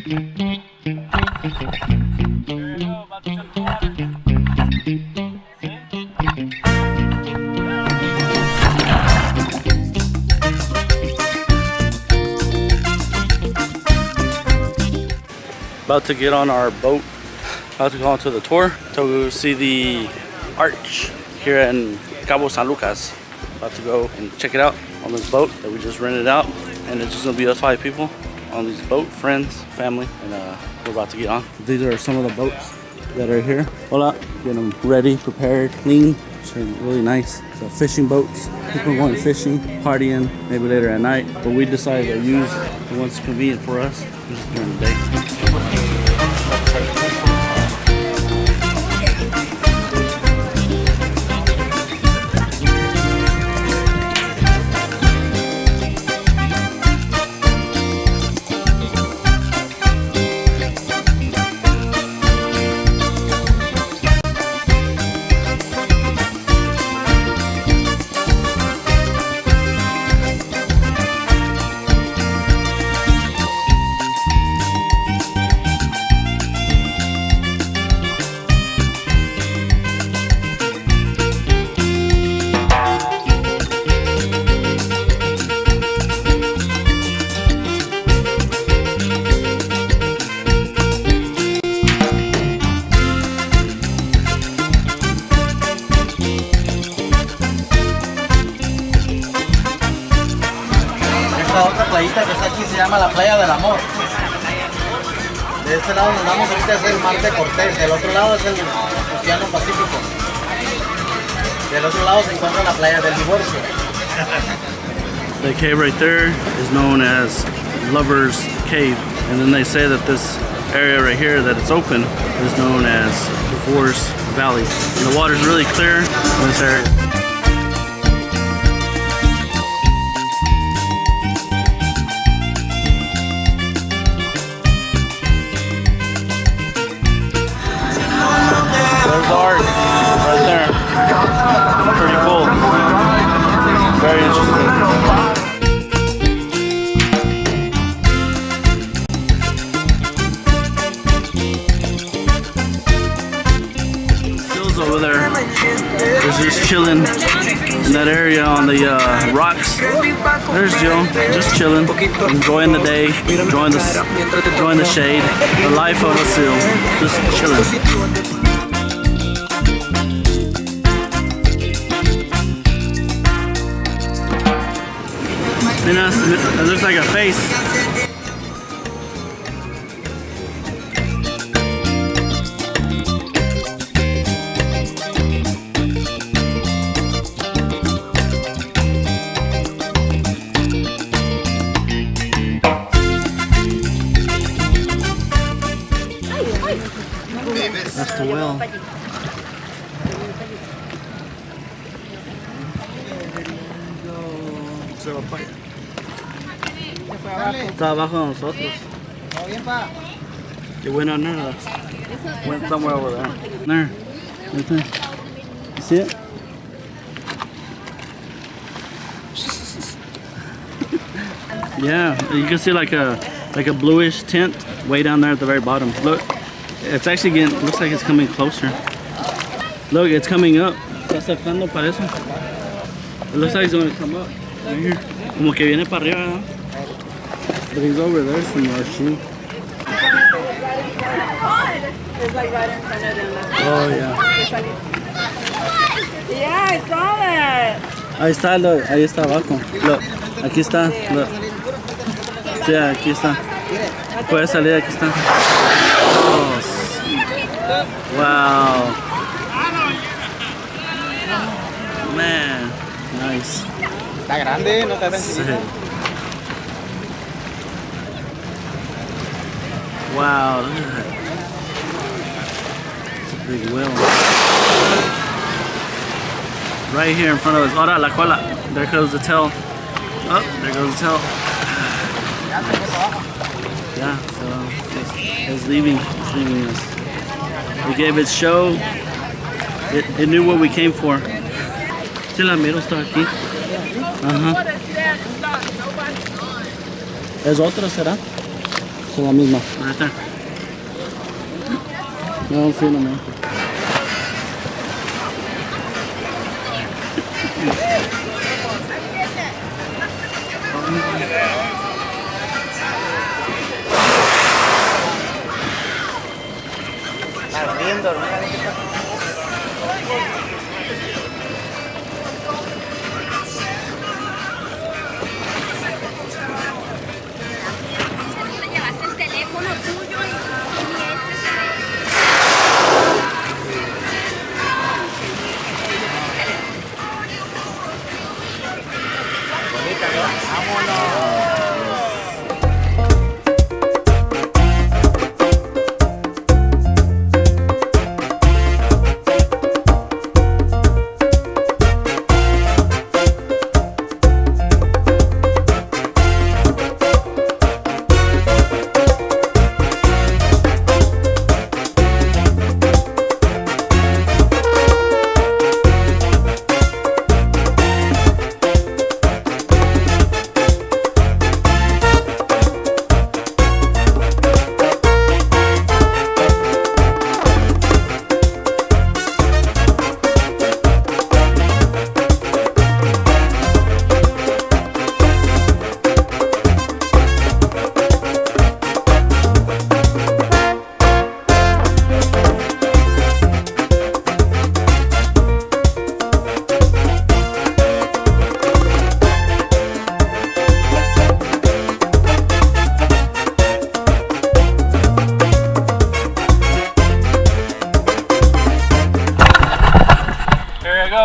About to get on our boat, about to go on to the tour to go see the arch here in Cabo San Lucas. About to go and check it out on this boat that we just rented out, and it's just gonna be us 5 people on this boat, friends, family, and we're about to get on. These are some of the boats that are here. Hola, get them ready, prepared, clean. It's really nice. So fishing boats, people going fishing, partying, maybe later at night. But we decided to use the ones convenient for us just during the day. Esta otra playita que está aquí se llama la Playa del Amor. De este lado nos vamos ahorita es el Mar de Cortés, del otro lado es el Océano Pacífico. Del otro lado se encuentra la Playa del Divorcio. The cave right there is known as Lover's Cave, and then they say that this area right here that it's open is known as Divorce Valley. And the water's really clear in this area. There's the arc right there. Pretty cool. Very interesting. Phil's over there. He's just chilling in that area on the rocks. There's Jill, just chilling, enjoying the day, enjoying the shade, the life of a seal, just chilling. It looks like a face. That's the well. Se va para allá. Está abajo de nosotros. It went under us. Went somewhere over there. There. Right there. You see it? Yeah, you can see like a bluish tint way down there at the very bottom. Look, it's actually getting, looks like it's coming closer. Look, it's coming up. Está acercando para eso. It looks like it's going to come up. Right here. Como que viene para arriba, ¿no? But he's over there somewhere, shoot. It's like right in front of them. Oh, yeah. Yeah, I saw that. Ahí está, look, ahí está abajo. Look, aquí está. Look. Sí, aquí está. Puede salir, aquí está. Oh, wow. Man, nice. Está grande, no está tan chiquito. Wow, look at that. It's a big whale. Right here in front of us. Ahora la cola. There goes the tail. Oh, there goes the tail. Yeah, so it's leaving. It's leaving us. We gave it show. It knew what we came for. Sí, la miro está aquí. Ajá. ¿Es otra, será? Es la misma. Right there. No, sí, no me. Ardiendo, ¿no? Llevaste el teléfono tuyo y este se ve. Bonita, ¿no? Vámonos.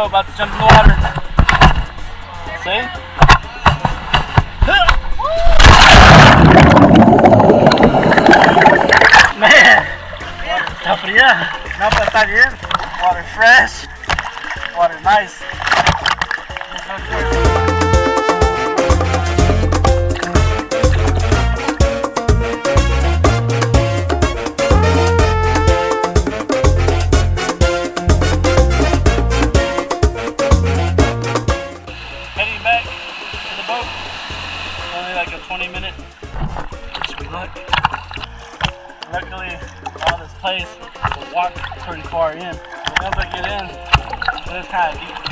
About to jump in the water. See? Man, está fría. No, pero está bien. Water fresh. Water nice. Heading back to the boat. Only like a 20-minute. Wish me luck. Luckily, all this place, the walk pretty far in. But once I get in, it's kind of deep.